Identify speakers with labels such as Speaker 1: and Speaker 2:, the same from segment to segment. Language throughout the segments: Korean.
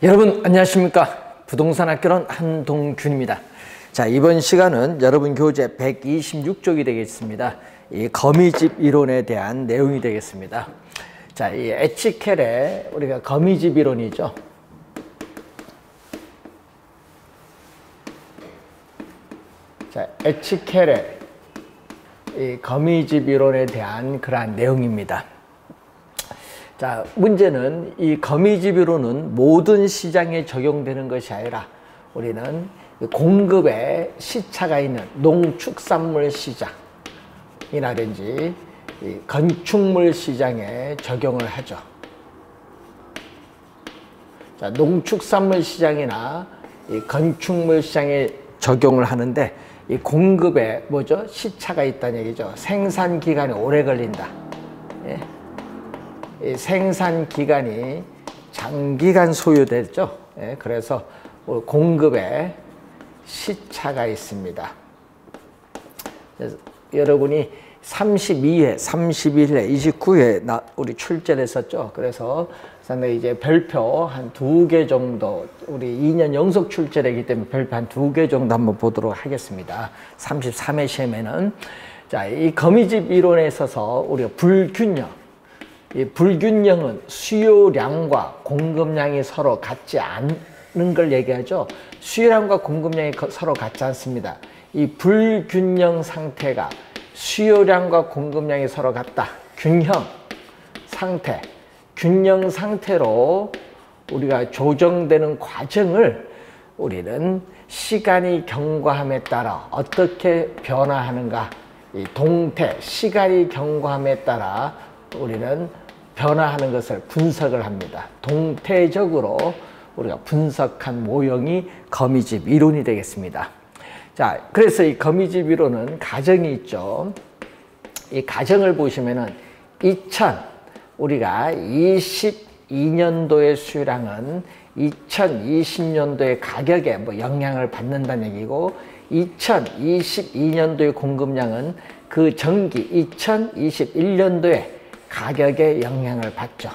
Speaker 1: 여러분 안녕하십니까? 부동산 학교론 한동균입니다. 자, 이번 시간은 여러분 교재 126쪽이 되겠습니다. 이 거미집 이론에 대한 내용이 되겠습니다. 자, 이 에치켈의 우리가 거미집 이론이죠. 자, 에치켈의 이 거미집 이론에 대한 그러한 내용입니다. 자, 문제는 이 거미집 이론은 모든 시장에 적용되는 것이 아니라 우리는 공급에 시차가 있는 농축산물 시장이라든지 이 건축물 시장에 적용을 하죠. 자, 농축산물 시장이나 이 건축물 시장에 적용을 하는데 이 공급에 뭐죠? 시차가 있다는 얘기죠. 생산 기간이 오래 걸린다. 예. 이 생산 기간이 장기간 소요되죠. 예, 그래서 공급에 시차가 있습니다. 그래서 여러분이 32회, 31회, 29회 우리 출제를 했었죠. 그래서 상당히 이제 별표 한 2개 정도, 우리 2년 연속 출제되기 때문에 별표 한 2개 정도 한번 보도록 하겠습니다. 33회 시험에는 자, 이 거미집 이론에 있어서 우리가 불균형, 이 불균형은 수요량과 공급량이 서로 같지 않은 걸 얘기하죠. 수요량과 공급량이 서로 같지 않습니다. 이 불균형 상태가 수요량과 공급량이 서로 같다. 균형 상태, 균형 상태로 우리가 조정되는 과정을 우리는 시간이 경과함에 따라 어떻게 변화하는가, 이 동태, 시간이 경과함에 따라 우리는 변화하는 것을 분석을 합니다. 동태적으로 우리가 분석한 모형이 거미집 이론이 되겠습니다. 자, 그래서 이 거미집 이론은 가정이 있죠. 이 가정을 보시면은 우리가 22년도의 수요량은 2020년도의 가격에 뭐 영향을 받는다는 얘기고, 2022년도의 공급량은 그 전기 2021년도에 가격에 영향을 받죠.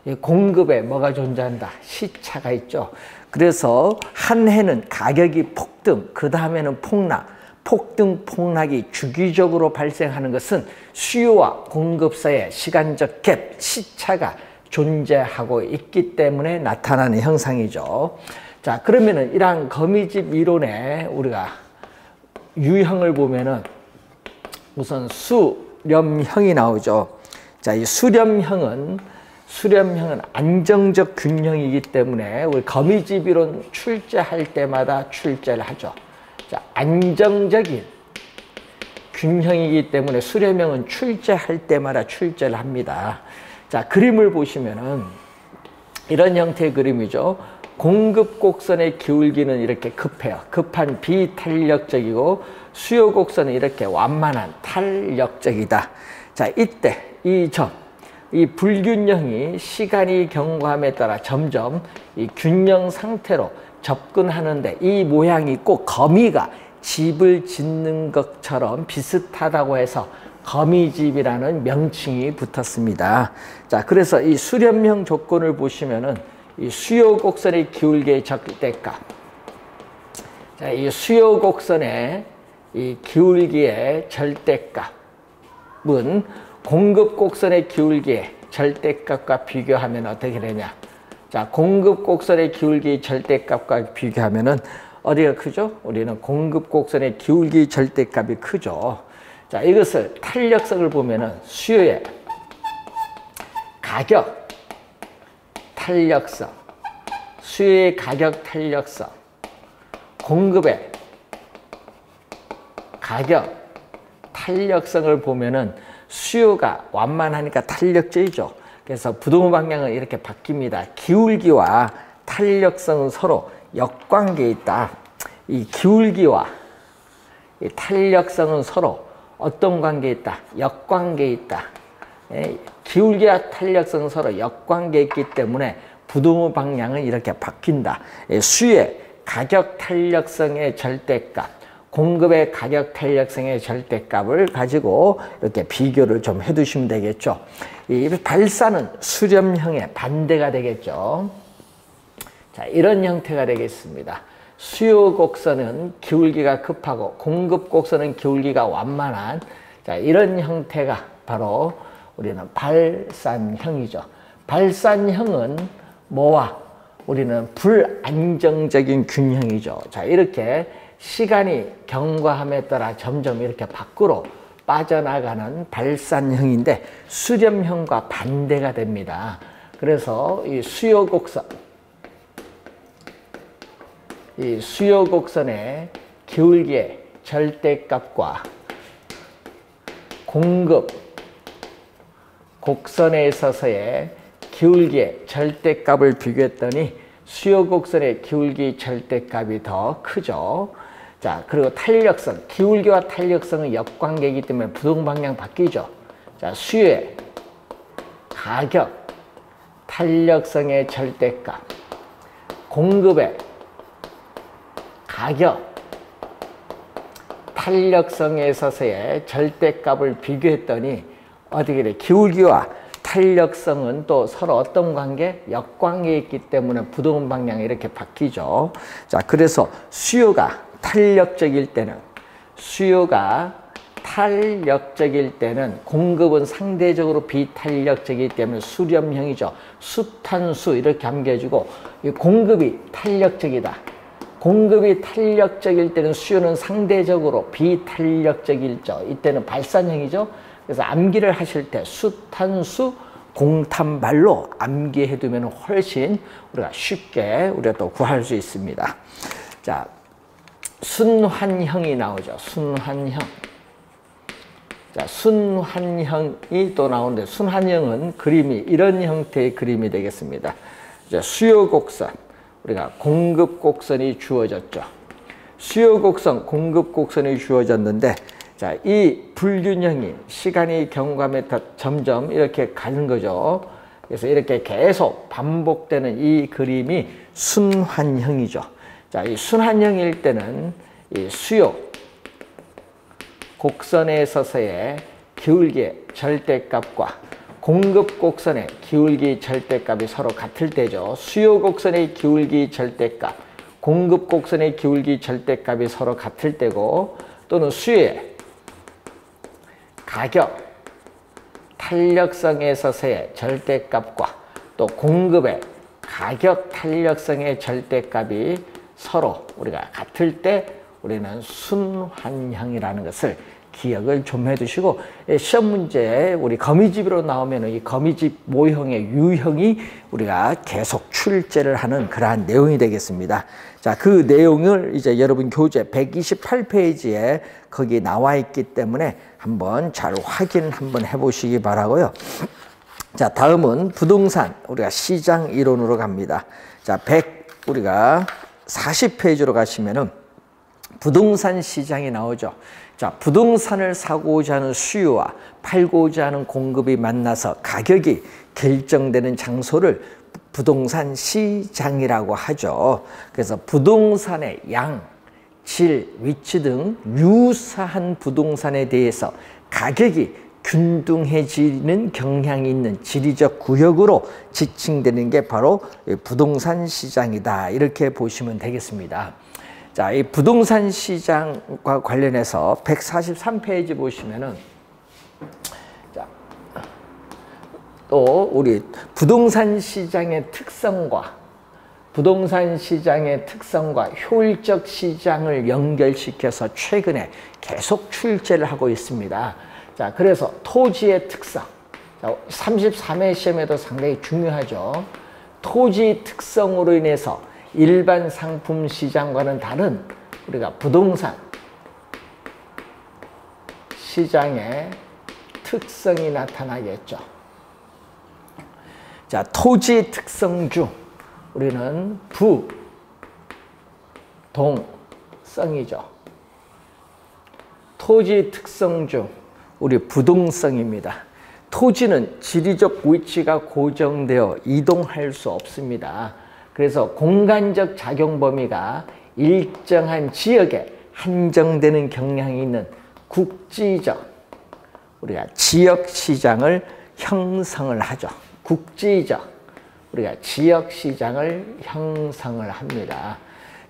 Speaker 1: 이 공급에 뭐가 존재한다? 시차가 있죠. 그래서 한 해는 가격이 폭등, 그 다음에는 폭락, 폭등, 폭락이 주기적으로 발생하는 것은 수요와 공급 사이의 시간적 갭, 시차가 존재하고 있기 때문에 나타나는 형상이죠. 자, 그러면은 이러한 거미집 이론에 우리가 유형을 보면은 우선 수렴형이 나오죠. 자, 이 수렴형은 안정적 균형이기 때문에 우리 거미집 이론 출제할 때마다 출제를 하죠. 자, 안정적인 균형이기 때문에 수렴형은 출제할 때마다 출제를 합니다. 자, 그림을 보시면은 이런 형태의 그림이죠. 공급 곡선의 기울기는 이렇게 급해요. 급한 비탄력적이고 수요 곡선은 이렇게 완만한 탄력적이다. 자, 이때 이 불균형이 시간이 경과함에 따라 점점 이 균형 상태로 접근하는데, 이 모양이 꼭 거미가 집을 짓는 것처럼 비슷하다고 해서 거미집이라는 명칭이 붙었습니다. 자, 그래서 이 수렴형 조건을 보시면은 이 수요 곡선의 기울기의 절대값. 자, 이 수요 곡선의 이 기울기의 절대값은 공급 곡선의 기울기의 절대값과 비교하면 어떻게 되냐? 자, 공급 곡선의 기울기 절대값과 비교하면은 어디가 크죠? 우리는 공급 곡선의 기울기 절대값이 크죠. 자, 이것을 탄력성을 보면은 수요의 가격 탄력성, 수요의 가격 탄력성, 공급의 가격 탄력성을 보면은 수요가 완만하니까 탄력적이죠. 그래서 부동호 방향은 이렇게 바뀝니다. 기울기와 탄력성은 서로 역관계에 있다. 이 기울기와 이 탄력성은 서로 어떤 관계에 있다? 역관계에 있다. 기울기와 탄력성은 서로 역관계에 있기 때문에 부동호 방향은 이렇게 바뀐다. 수요의 가격 탄력성의 절대값, 공급의 가격 탄력성의 절대값을 가지고 이렇게 비교를 좀 해두시면 되겠죠. 이 발사는 수렴형의 반대가 되겠죠. 자, 이런 형태가 되겠습니다. 수요 곡선은 기울기가 급하고 공급 곡선은 기울기가 완만한, 자, 이런 형태가 바로 우리는 발산형이죠. 발산형은 뭐와? 우리는 불안정적인 균형이죠. 자, 이렇게 시간이 경과함에 따라 점점 이렇게 밖으로 빠져나가는 발산형인데 수렴형과 반대가 됩니다. 그래서 이 수요 곡선의 기울기의 절대값과 공급 곡선에 있어서의 기울기의 절대값을 비교했더니 수요 곡선의 기울기 절대값이 더 크죠. 자, 그리고 탄력성, 기울기와 탄력성은 역관계이기 때문에 부동방향 바뀌죠. 자, 수요의 가격, 탄력성의 절대값, 공급의 가격, 탄력성에 있어서의 절대값을 비교했더니 어떻게 돼? 기울기와 탄력성은 또 서로 어떤 관계? 역관계에 있기 때문에 부동 방향이 이렇게 바뀌죠. 자, 그래서 수요가 탄력적일 때는 공급은 상대적으로 비탄력적이기 때문에 수렴형이죠. 수탄수 이렇게 암기해주고, 이 공급이 탄력적이다. 공급이 탄력적일 때는 수요는 상대적으로 비탄력적이죠. 이때는 발산형이죠. 그래서 암기를 하실 때 수탄수 공탄발로 암기해두면 훨씬 우리가 쉽게 우리가 또 구할 수 있습니다. 자, 순환형이 나오죠. 순환형. 자, 순환형이 또 나오는데 순환형은 그림이 이런 형태의 그림이 되겠습니다. 자, 수요 곡선, 우리가 공급 곡선이 주어졌죠. 수요 곡선, 공급 곡선이 주어졌는데, 자, 이 불균형이 시간이 경과함에 점점 이렇게 가는 거죠. 그래서 이렇게 계속 반복되는 이 그림이 순환형이죠. 자, 이 순환형일 때는 이 수요 곡선에 있어서의 기울기의 절대값과 공급 곡선의 기울기 절대값이 서로 같을 때죠. 수요 곡선의 기울기 절대값, 공급 곡선의 기울기 절대값이 서로 같을 때고, 또는 수요의 가격, 탄력성에 있어서의 절대값과 또 공급의 가격, 탄력성의 절대값이 서로 우리가 같을 때 우리는 순환형이라는 것을 기억을 좀 해두시고, 시험 문제에 우리 거미집으로 나오면 이 거미집 모형의 유형이 우리가 계속 출제를 하는 그러한 내용이 되겠습니다. 자, 그 내용을 이제 여러분 교재 128페이지에 거기 나와 있기 때문에 한번 잘 확인 한번 해보시기 바라고요. 자, 다음은 부동산, 우리가 시장 이론으로 갑니다. 자, 우리가 40페이지로 가시면은 부동산 시장이 나오죠. 자, 부동산을 사고자 하는 수요와 팔고자 하는 공급이 만나서 가격이 결정되는 장소를 부동산 시장이라고 하죠. 그래서 부동산의 양, 질, 위치 등 유사한 부동산에 대해서 가격이 균등해지는 경향이 있는 지리적 구역으로 지칭되는 게 바로 부동산 시장이다. 이렇게 보시면 되겠습니다. 자, 이 부동산 시장과 관련해서 143페이지 보시면은, 자, 또 우리 부동산 시장의 특성과 효율적 시장을 연결시켜서 최근에 계속 출제를 하고 있습니다. 자, 그래서 토지의 특성, 33회 시험에도 상당히 중요하죠. 토지 특성으로 인해서 일반 상품 시장과는 다른 우리가 부동산 시장의 특성이 나타나겠죠. 자, 토지 특성 중 우리는 부동성이죠. 토지 특성 중 우리 부동성입니다. 토지는 지리적 위치가 고정되어 이동할 수 없습니다. 그래서 공간적 작용 범위가 일정한 지역에 한정되는 경향이 있는 국지적, 우리가 지역 시장을 형성을 하죠. 국지적, 우리가 지역시장을 형성을 합니다.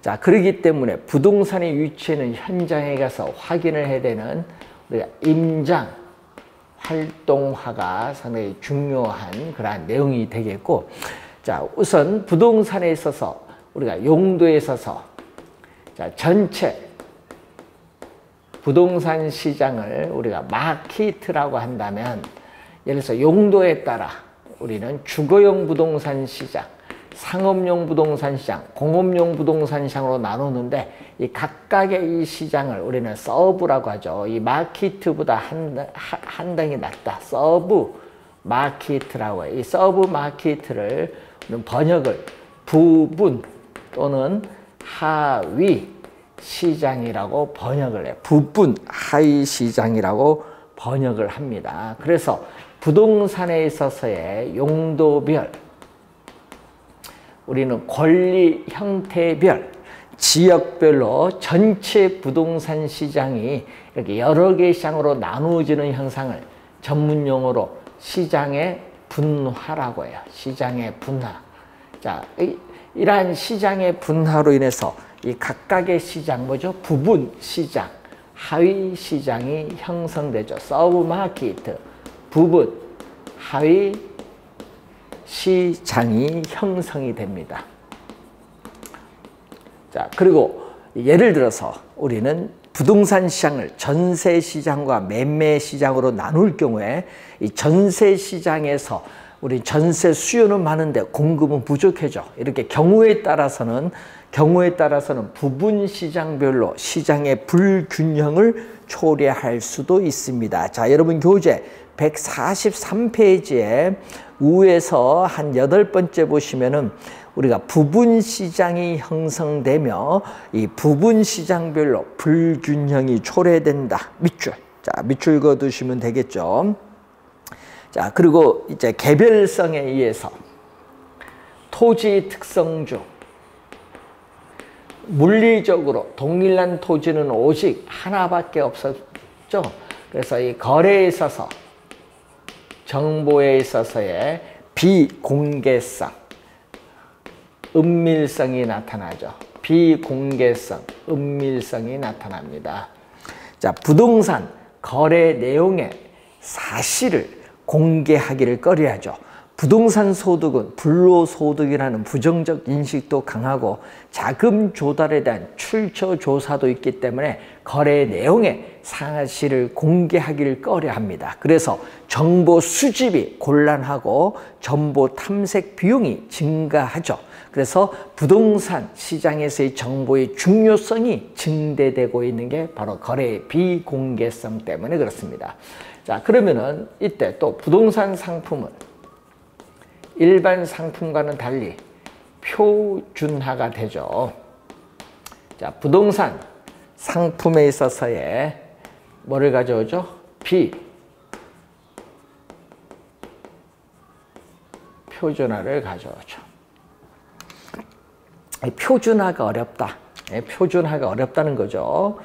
Speaker 1: 자, 그렇기 때문에 부동산의 위치는 현장에 가서 확인을 해야 되는 우리가 임장 활동화가 상당히 중요한 그러한 내용이 되겠고, 자, 우선 부동산에 있어서 우리가 용도에 있어서 자, 전체 부동산 시장을 우리가 마켓이라고 한다면, 예를 들어서 용도에 따라 우리는 주거용 부동산 시장, 상업용 부동산 시장, 공업용 부동산 시장으로 나누는데, 이 각각의 이 시장을 우리는 서브라고 하죠. 이 마켓보다 한 단계 낮다. 서브 마켓이라고 해요. 이 서브 마켓을 번역을 부분 또는 하위 시장이라고 번역을 해요. 부분 하위 시장이라고 번역을 합니다. 그래서 부동산에 있어서의 용도별, 우리는 권리 형태별, 지역별로 전체 부동산 시장이 이렇게 여러 개의 시장으로 나누어지는 현상을 전문용어로 시장의 분화라고 해요. 시장의 분화. 자, 이러한 시장의 분화로 인해서 이 각각의 시장, 뭐죠? 부분 시장, 하위 시장이 형성되죠. 서브마켓, 부분, 하위 시장이 형성이 됩니다. 자, 그리고 예를 들어서 우리는 부동산 시장을 전세 시장과 매매 시장으로 나눌 경우에, 이 전세 시장에서 우리 전세 수요는 많은데 공급은 부족해져. 이렇게 경우에 따라서는 부분 시장별로 시장의 불균형을 초래할 수도 있습니다. 자, 여러분 교재 143페이지에 우에서 한 8번째 보시면은 우리가 부분 시장이 형성되며 이 부분 시장별로 불균형이 초래된다. 밑줄. 자, 밑줄 그어 두시면 되겠죠. 자, 그리고 이제 개별성에 의해서 토지 특성 중 물리적으로 동일한 토지는 오직 하나밖에 없었죠. 그래서 이 거래에 있어서, 정보에 있어서의 비공개성, 은밀성이 나타나죠. 비공개성, 은밀성이 나타납니다. 자, 부동산 거래 내용의 사실을 공개하기를 꺼려하죠. 부동산 소득은 불로소득이라는 부정적 인식도 강하고 자금 조달에 대한 출처 조사도 있기 때문에 거래 내용의 사실을 공개하기를 꺼려합니다. 그래서 정보 수집이 곤란하고 정보 탐색 비용이 증가하죠. 그래서 부동산 시장에서의 정보의 중요성이 증대되고 있는 게 바로 거래의 비공개성 때문에 그렇습니다. 자, 그러면은 이때 또 부동산 상품은 일반 상품과는 달리 표준화가 되죠. 자, 부동산 상품에 있어서의 뭐를 가져오죠? 표준화를 가져오죠. 표준화가 어렵다. 표준화가 어렵다는 거죠.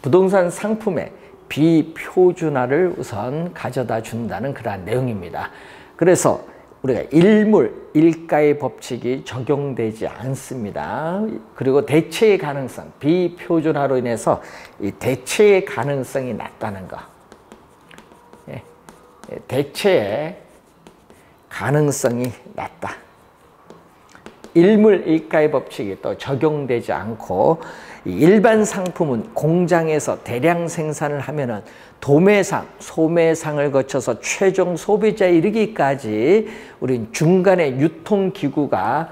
Speaker 1: 부동산 상품에 비표준화를 우선 가져다 준다는 그러한 내용입니다. 그래서 우리가 일물, 일가의 법칙이 적용되지 않습니다. 그리고 대체의 가능성, 비표준화로 인해서 이 대체의 가능성이 낮다는 거. 대체의 가능성이 낮다. 일물, 일가의 법칙이 또 적용되지 않고, 일반 상품은 공장에서 대량 생산을 하면은 도매상, 소매상을 거쳐서 최종 소비자에 이르기까지 우린 중간에 유통기구가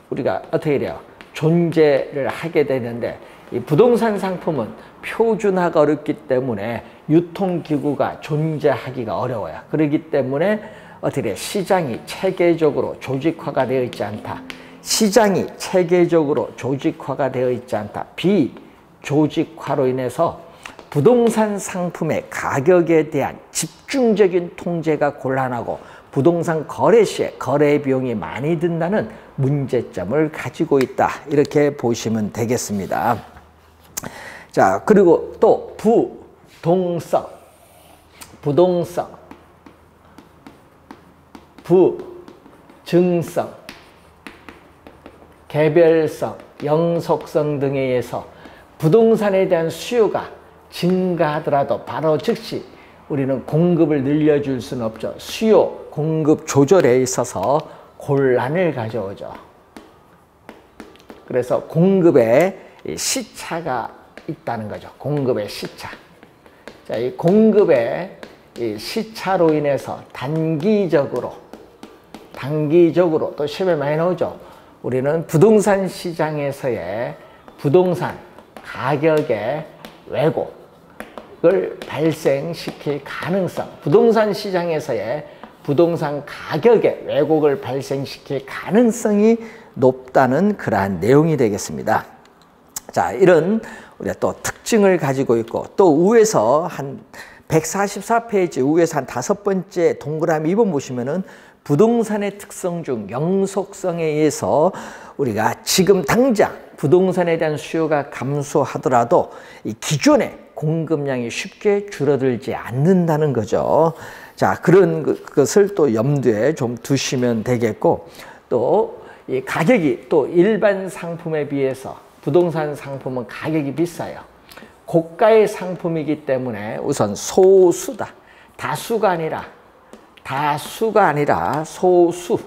Speaker 1: 우리가 어떻게 돼요? 존재를 하게 되는데, 이 부동산 상품은 표준화가 어렵기 때문에 유통기구가 존재하기가 어려워요. 그렇기 때문에 어떻게 돼요? 시장이 체계적으로 조직화가 되어 있지 않다. 시장이 체계적으로 조직화가 되어 있지 않다. 비조직화로 인해서 부동산 상품의 가격에 대한 집중적인 통제가 곤란하고 부동산 거래 시에 거래 비용이 많이 든다는 문제점을 가지고 있다. 이렇게 보시면 되겠습니다. 자, 그리고 또 부동성, 부증성, 개별성, 영속성 등에 의해서 부동산에 대한 수요가 증가하더라도 바로 즉시 우리는 공급을 늘려줄 수는 없죠. 수요, 공급 조절에 있어서 곤란을 가져오죠. 그래서 공급에 시차가 있다는 거죠. 공급의 시차. 자, 이 공급의 이 시차로 인해서 단기적으로 또 시험에 많이 나오죠. 우리는 부동산 시장에서의 부동산 가격의 왜곡을 발생시킬 가능성, 부동산 시장에서의 부동산 가격의 왜곡을 발생시킬 가능성이 높다는 그러한 내용이 되겠습니다. 자, 이런 우리가 또 특징을 가지고 있고, 또 위에서 한 144페이지 위에서 한 5번째 동그라미 2번 보시면은 부동산의 특성 중 영속성에 의해서 우리가 지금 당장 부동산에 대한 수요가 감소하더라도 이 기존의 공급량이 쉽게 줄어들지 않는다는 거죠. 자, 그런 것을 또 염두에 좀 두시면 되겠고, 또 이 가격이 또 일반 상품에 비해서 부동산 상품은 가격이 비싸요. 고가의 상품이기 때문에 우선 소수다. 다수가 아니라 소수.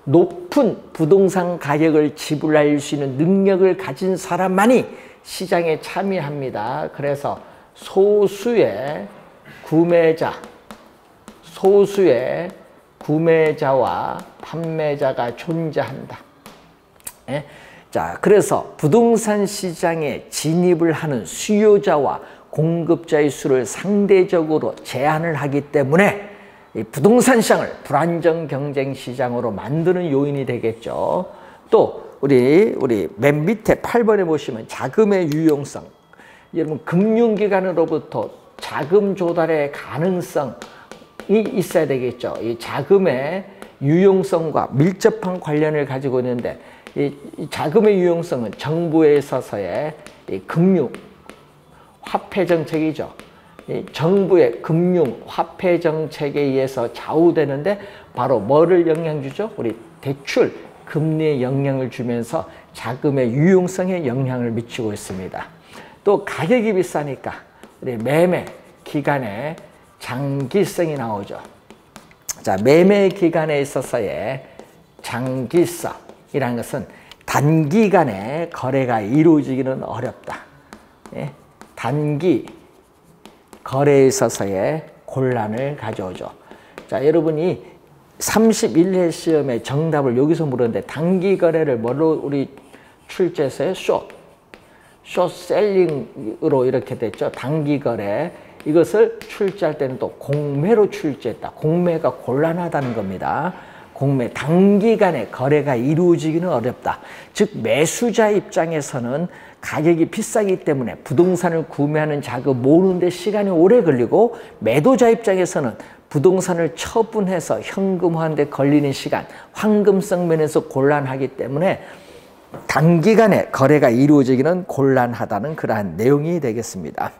Speaker 1: 높은 부동산 가격을 지불할 수 있는 능력을 가진 사람만이 시장에 참여합니다. 그래서 소수의 구매자와 판매자가 존재한다. 예? 자, 그래서 부동산 시장에 진입을 하는 수요자와 공급자의 수를 상대적으로 제한을 하기 때문에 이 부동산 시장을 불안정 경쟁 시장으로 만드는 요인이 되겠죠. 또 우리 맨 밑에 8번에 보시면 자금의 유용성. 여러분, 금융기관으로부터 자금 조달의 가능성이 있어야 되겠죠. 이 자금의 유용성과 밀접한 관련을 가지고 있는데, 이 자금의 유용성은 정부에 있어서의 이 금융 화폐 정책이죠. 이 정부의 금융 화폐 정책에 의해서 좌우되는데 바로 뭐를 영향 주죠? 우리 대출 금리에 영향을 주면서 자금의 유용성에 영향을 미치고 있습니다. 또 가격이 비싸니까 우리 매매 기간에 장기성이 나오죠. 자, 매매 기간에 있어서의 장기성이라는 것은 단기간에 거래가 이루어지기는 어렵다. 예? 단기 거래에 있어서의 곤란을 가져오죠. 자, 여러분이 31회 시험의 정답을 여기서 물었는데, 단기 거래를 뭘로 우리 출제했어요? 숏셀링으로 이렇게 됐죠. 단기 거래. 이것을 출제할 때는 또 공매로 출제했다. 공매가 곤란하다는 겁니다. 공매, 단기간에 거래가 이루어지기는 어렵다. 즉 매수자 입장에서는 가격이 비싸기 때문에 부동산을 구매하는 자금 모으는 데 시간이 오래 걸리고, 매도자 입장에서는 부동산을 처분해서 현금화하는 데 걸리는 시간, 황금성 면에서 곤란하기 때문에 단기간에 거래가 이루어지기는 곤란하다는 그러한 내용이 되겠습니다.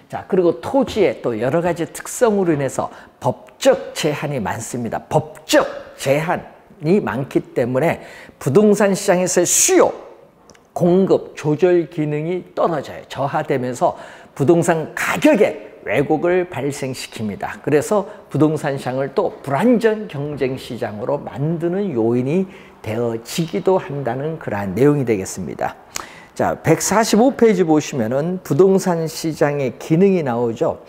Speaker 1: 자, 그리고 토지의 또 여러 가지 특성으로 인해서 법적 제한이 많습니다. 법적 제한이 많기 때문에 부동산 시장에서의 수요, 공급, 조절 기능이 떨어져요. 저하되면서 부동산 가격의 왜곡을 발생시킵니다. 그래서 부동산 시장을 또 불안정 경쟁 시장으로 만드는 요인이 되어지기도 한다는 그러한 내용이 되겠습니다. 자, 145페이지 보시면은 부동산 시장의 기능이 나오죠.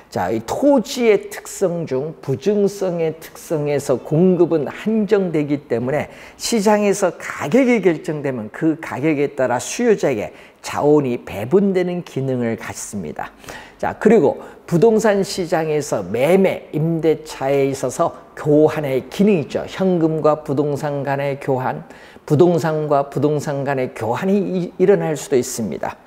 Speaker 1: 자, 이 토지의 특성 중 부증성의 특성에서 공급은 한정되기 때문에 시장에서 가격이 결정되면 그 가격에 따라 수요자에게 자원이 배분되는 기능을 갖습니다. 자, 그리고 부동산 시장에서 매매, 임대차에 있어서 교환의 기능이 있죠. 현금과 부동산 간의 교환, 부동산과 부동산 간의 교환이 일어날 수도 있습니다.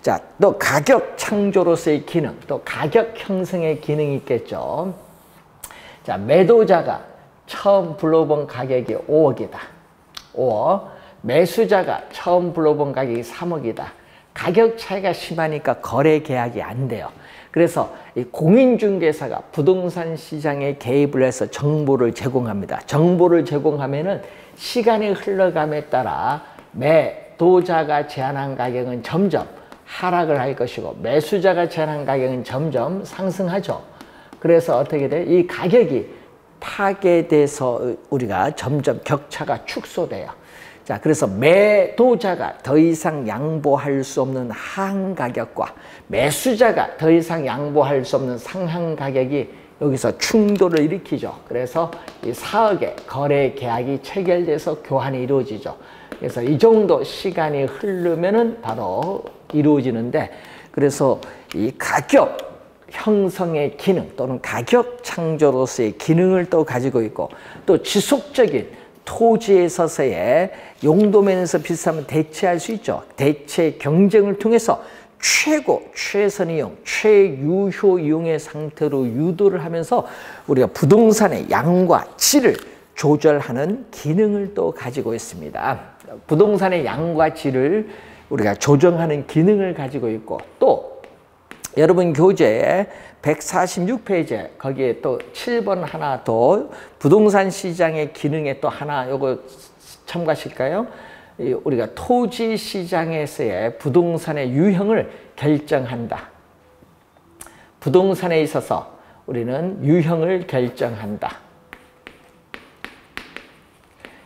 Speaker 1: 자, 또 가격 창조로서의 기능, 또 가격 형성의 기능이 있겠죠. 자, 매도자가 처음 불러본 가격이 5억이다. 5억. 매수자가 처음 불러본 가격이 3억이다. 가격 차이가 심하니까 거래 계약이 안 돼요. 그래서 이 공인중개사가 부동산 시장에 개입을 해서 정보를 제공합니다. 정보를 제공하면은 시간이 흘러감에 따라 매도자가 제안한 가격은 점점 하락을 할 것이고 매수자가 제안한 가격은 점점 상승하죠. 그래서 어떻게 돼? 이 가격이 파괴돼서 우리가 점점 격차가 축소돼요. 자, 그래서 매도자가 더 이상 양보할 수 없는 하한 가격과 매수자가 더 이상 양보할 수 없는 상한 가격이 여기서 충돌을 일으키죠. 그래서 이 사억의 거래 계약이 체결돼서 교환이 이루어지죠. 그래서 이 정도 시간이 흐르면은 바로 이루어지는데, 그래서 이 가격 형성의 기능 또는 가격 창조로서의 기능을 또 가지고 있고, 또 지속적인 토지에 있어서의 용도면에서 비싸면 대체할 수 있죠. 대체 경쟁을 통해서 최선 이용, 최유효 이용의 상태로 유도를 하면서 우리가 부동산의 양과 질을 조절하는 기능을 또 가지고 있습니다. 부동산의 양과 질을 우리가 조정하는 기능을 가지고 있고, 또 여러분 교재에 146페이지에 거기에 또 7번 하나 더 부동산 시장의 기능에 또 하나 요거 참고하실까요? 우리가 토지 시장에서의 부동산의 유형을 결정한다. 부동산에 있어서 우리는 유형을 결정한다.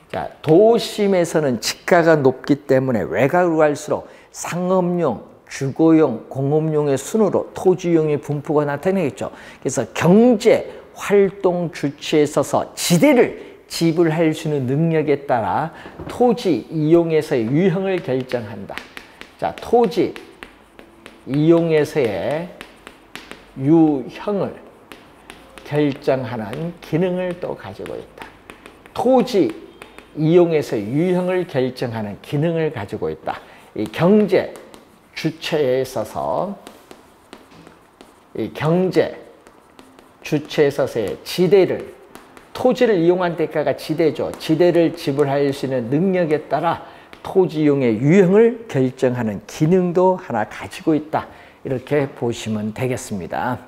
Speaker 1: 자, 도심에서는 지가가 높기 때문에 외곽으로 갈수록 상업용, 주거용, 공업용의 순으로 토지용의 분포가 나타나겠죠. 그래서 경제 활동 주체에 있어서 지대를 지불할 수 있는 능력에 따라 토지 이용에서의 유형을 결정한다. 자, 토지 이용에서의 유형을 결정하는 기능을 또 가지고 있다. 토지 이용에서의 유형을 결정하는 기능을 가지고 있다. 이 경제 주체에 있어서 이 경제 주체에 있어서의 지대를, 토지를 이용한 대가가 지대죠. 지대를 지불할 수 있는 능력에 따라 토지 이용의 유형을 결정하는 기능도 하나 가지고 있다. 이렇게 보시면 되겠습니다.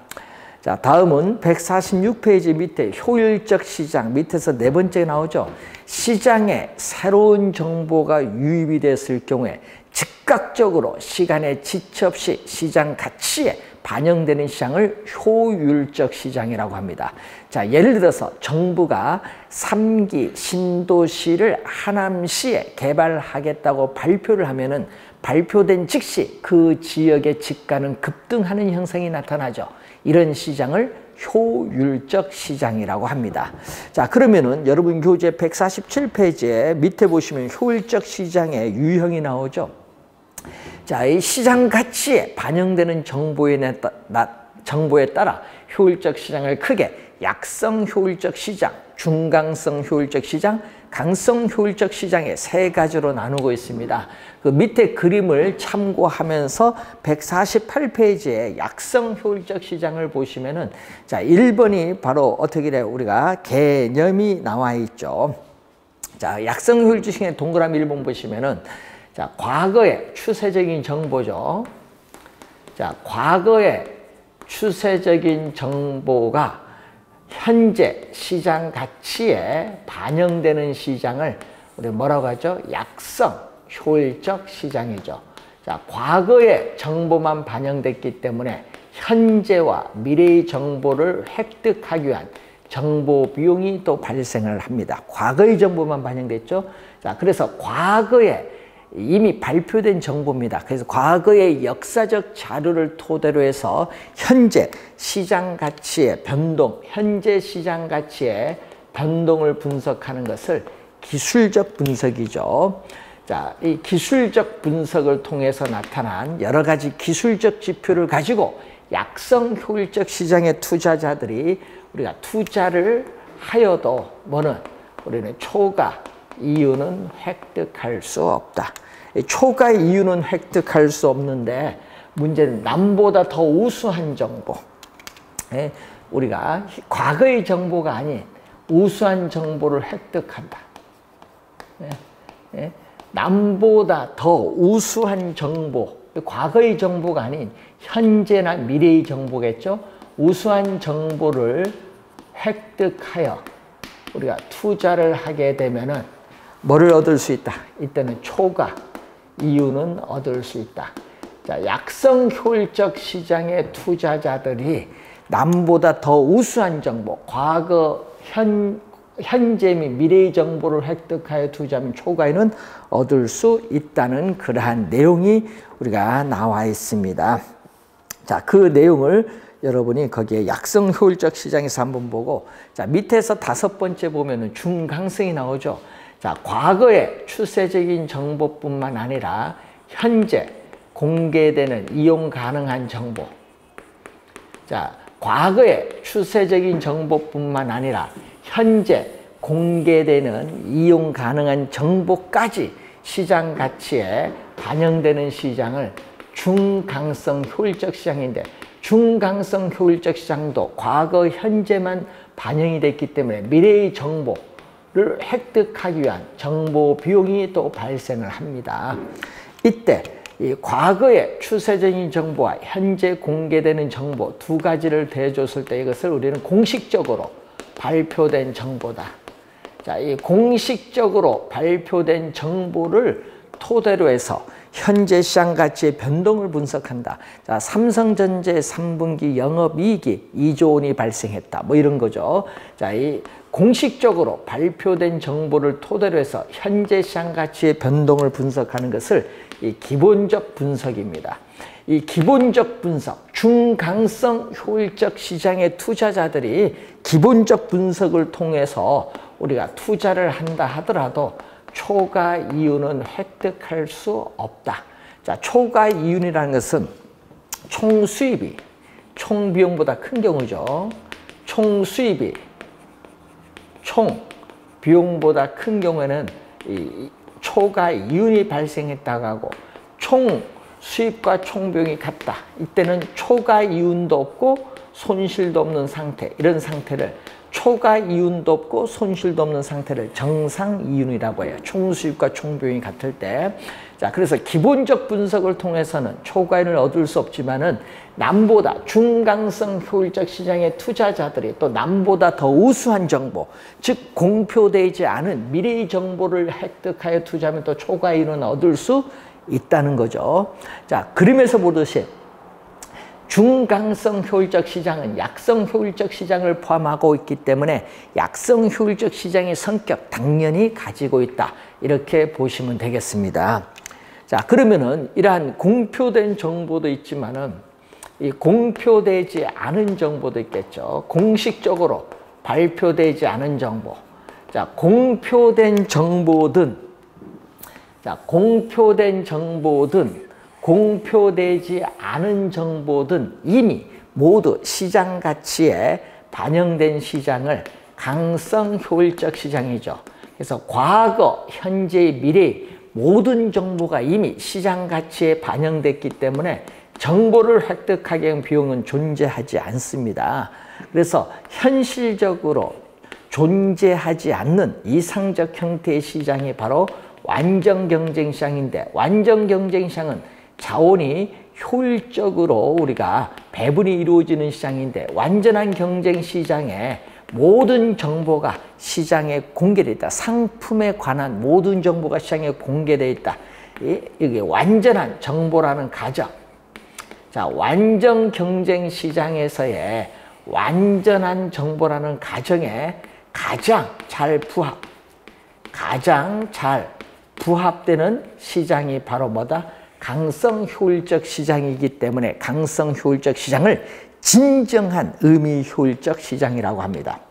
Speaker 1: 자, 다음은 146페이지 밑에 효율적 시장 밑에서 네 번째 나오죠. 시장에 새로운 정보가 유입이 됐을 경우에 즉각적으로 시간에 지체 없이 시장 가치에 반영되는 시장을 효율적 시장이라고 합니다. 자, 예를 들어서 정부가 3기 신도시를 하남시에 개발하겠다고 발표를 하면은 발표된 즉시 그 지역의 집가는 급등하는 현상이 나타나죠. 이런 시장을 효율적 시장이라고 합니다. 자, 그러면은 여러분 교재 147페이지에 밑에 보시면 효율적 시장의 유형이 나오죠. 자, 이 시장 가치에 반영되는 정보에 따라 효율적 시장을 크게 약성 효율적 시장, 중강성 효율적 시장, 강성 효율적 시장의 세 가지로 나누고 있습니다. 그 밑에 그림을 참고하면서 148페이지에 약성 효율적 시장을 보시면은, 자, 1번이 바로 어떻게 돼요? 우리가 개념이 나와 있죠. 자, 약성 효율적 시장의 동그라미 1번 보시면은, 자, 과거의 추세적인 정보죠. 자, 과거의 추세적인 정보가 현재 시장 가치에 반영되는 시장을 우리 뭐라고 하죠? 약성 효율적 시장이죠. 자, 과거의 정보만 반영됐기 때문에 현재와 미래의 정보를 획득하기 위한 정보 비용이 또 발생을 합니다. 과거의 정보만 반영됐죠. 자, 그래서 과거에 이미 발표된 정보입니다. 그래서 과거의 역사적 자료를 토대로 해서 현재 시장 가치의 변동, 현재 시장 가치의 변동을 분석하는 것을 기술적 분석이죠. 자, 이 기술적 분석을 통해서 나타난 여러 가지 기술적 지표를 가지고 약성 효율적 시장의 투자자들이 우리가 투자를 하여도 뭐는 우리는 초과 이유는 획득할 수 없다. 초과 이유는 획득할 수 없는데 문제는 남보다 더 우수한 정보, 우리가 과거의 정보가 아닌 우수한 정보를 획득한다. 남보다 더 우수한 정보, 과거의 정보가 아닌 현재나 미래의 정보겠죠. 우수한 정보를 획득하여 우리가 투자를 하게 되면은 뭐를 얻을 수 있다? 이때는 초과 이윤은 얻을 수 있다. 자, 약성 효율적 시장의 투자자들이 남보다 더 우수한 정보, 과거, 현재 및 미래의 정보를 획득하여 투자하면 초과이는 얻을 수 있다는 그러한 내용이 우리가 나와 있습니다. 자, 그 내용을 여러분이 거기에 약성 효율적 시장에서 한번 보고, 자, 밑에서 5번째 보면은 중강성이 나오죠. 자, 과거의 추세적인 정보뿐만 아니라 현재 공개되는 이용 가능한 정보. 자, 과거의 추세적인 정보뿐만 아니라 현재 공개되는 이용 가능한 정보까지 시장 가치에 반영되는 시장을 중강성 효율적 시장인데, 중강성 효율적 시장도 과거 현재만 반영이 됐기 때문에 미래의 정보를 획득하기 위한 정보 비용이 또 발생을 합니다. 이때 이 과거의 추세적인 정보와 현재 공개되는 정보 두 가지를 대줬을 때 이것을 우리는 공식적으로 발표된 정보다. 자, 이 공식적으로 발표된 정보를 토대로 해서 현재 시장 가치의 변동을 분석한다. 자, 삼성전자 3분기 영업이익이 2조 원이 발생했다. 뭐 이런 거죠. 자, 이 공식적으로 발표된 정보를 토대로 해서 현재 시장 가치의 변동을 분석하는 것을 이 기본적 분석입니다. 이 기본적 분석, 중강성 효율적 시장의 투자자들이 기본적 분석을 통해서 우리가 투자를 한다 하더라도 초과 이윤은 획득할 수 없다. 자, 초과 이윤이라는 것은 총 수입이 총 비용보다 큰 경우죠. 총 수입이 총 비용보다 큰 경우에는 이 초과 이윤이 발생했다고 하고, 총 수입과 총 비용이 같다. 이때는 초과 이윤도 없고 손실도 없는 상태, 이런 상태를 초과 이윤도 없고 손실도 없는 상태를 정상 이윤이라고 해요. 총 수입과 총 비용이 같을 때. 자, 그래서 기본적 분석을 통해서는 초과 이윤을 얻을 수 없지만은 남보다 중강성 효율적 시장의 투자자들이 또 남보다 더 우수한 정보, 즉 공표되지 않은 미래의 정보를 획득하여 투자하면 또 초과 이윤을 얻을 수 있다는 거죠. 자, 그림에서 보듯이 중강성 효율적 시장은 약성 효율적 시장을 포함하고 있기 때문에 약성 효율적 시장의 성격 당연히 가지고 있다. 이렇게 보시면 되겠습니다. 자, 그러면은 이러한 공표된 정보도 있지만은 이 공표되지 않은 정보도 있겠죠. 공식적으로 발표되지 않은 정보. 자, 공표된 정보든 공표되지 않은 정보든 이미 모두 시장 가치에 반영된 시장을 강성 효율적 시장이죠. 그래서 과거, 현재, 미래 모든 정보가 이미 시장 가치에 반영됐기 때문에 정보를 획득하기 위한 비용은 존재하지 않습니다. 그래서 현실적으로 존재하지 않는 이상적 형태의 시장이 바로 완전 경쟁 시장인데, 완전 경쟁 시장은 자원이 효율적으로 우리가 배분이 이루어지는 시장인데, 완전한 경쟁 시장에 모든 정보가 시장에 공개되어 있다. 상품에 관한 모든 정보가 시장에 공개되어 있다. 이게 완전한 정보라는 가정. 자, 완전 경쟁 시장에서의 완전한 정보라는 가정에 가장 잘 부합되는 시장이 바로 뭐다? 강성 효율적 시장이기 때문에 강성 효율적 시장을 진정한 의미 효율적 시장이라고 합니다.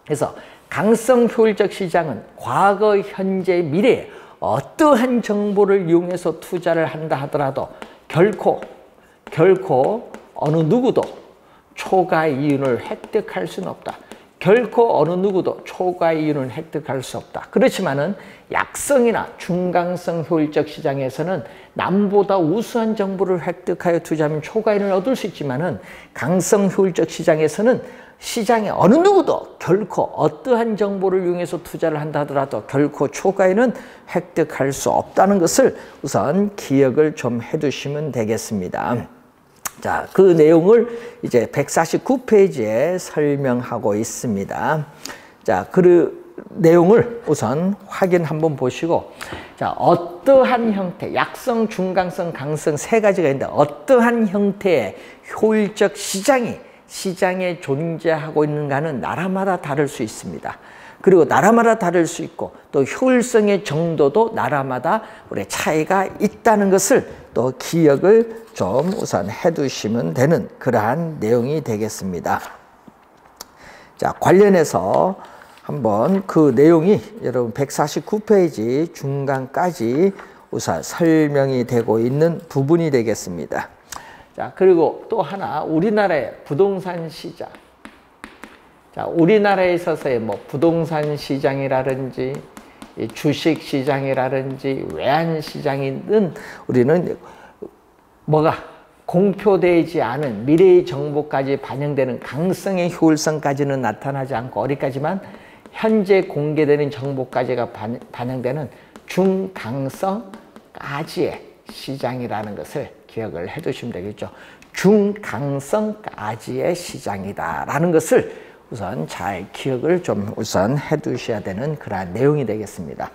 Speaker 1: 그래서 강성 효율적 시장은 과거, 현재, 미래에 어떠한 정보를 이용해서 투자를 한다 하더라도 결코 어느 누구도 초과 이윤을 획득할 수는 없다. 결코 어느 누구도 초과 이윤을 획득할 수 없다. 그렇지만은 약성이나 중강성 효율적 시장에서는 남보다 우수한 정보를 획득하여 투자하면 초과 이윤을 얻을 수 있지만은 강성 효율적 시장에서는 시장에 어느 누구도 결코 어떠한 정보를 이용해서 투자를 한다 하더라도 결코 초과에는 획득할 수 없다는 것을 우선 기억을 좀 해두시면 되겠습니다. 자, 그 내용을 이제 149페이지에 설명하고 있습니다. 자, 그 내용을 우선 확인 한번 보시고, 자, 어떠한 형태, 약성, 중강성, 강성 세 가지가 있는데 어떠한 형태의 효율적 시장에 존재하고 있는가는 나라마다 다를 수 있습니다. 그리고 나라마다 다를 수 있고 또 효율성의 정도도 나라마다 우리 차이가 있다는 것을 또 기억을 좀 우선 해두시면 되는 그러한 내용이 되겠습니다. 자, 관련해서 한번 그 내용이 여러분 149페이지 중간까지 우선 설명이 되고 있는 부분이 되겠습니다. 자, 그리고 또 하나 우리나라의 부동산 시장. 자, 우리나라에 있어서의 뭐 부동산 시장이라든지 주식 시장이라든지 외환 시장이든 우리는 뭐가 공표되지 않은 미래의 정보까지 반영되는 강성의 효율성까지는 나타나지 않고 어디까지만 현재 공개되는 정보까지가 반영되는 중강성까지의 시장이라는 것을 기억을 해 두시면 되겠죠. 중강성까지의 시장이다라는 것을 우선 잘 기억을 좀 우선 해 두셔야 되는 그러한 내용이 되겠습니다.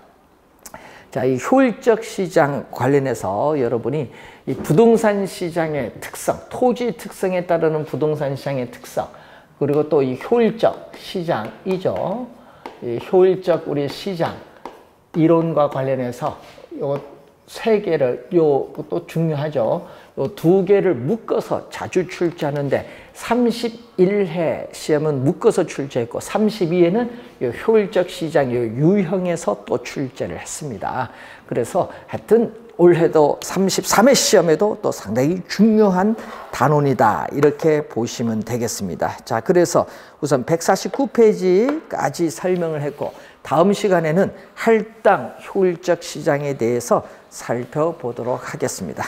Speaker 1: 자, 이 효율적 시장 관련해서 여러분이 이 부동산 시장의 특성, 토지 특성에 따르는 부동산 시장의 특성, 그리고 또 이 효율적 시장이죠. 이 효율적 우리 시장 이론과 관련해서 요 세 개를 또 중요하죠. 요 두 개를 묶어서 자주 출제하는데 31회 시험은 묶어서 출제했고 32회는 요 효율적 시장 요 유형에서 또 출제를 했습니다. 그래서 하여튼 올해도 33회 시험에도 또 상당히 중요한 단원이다 이렇게 보시면 되겠습니다. 자, 그래서 우선 149페이지까지 설명을 했고 다음 시간에는 할당 효율적 시장에 대해서 살펴보도록 하겠습니다.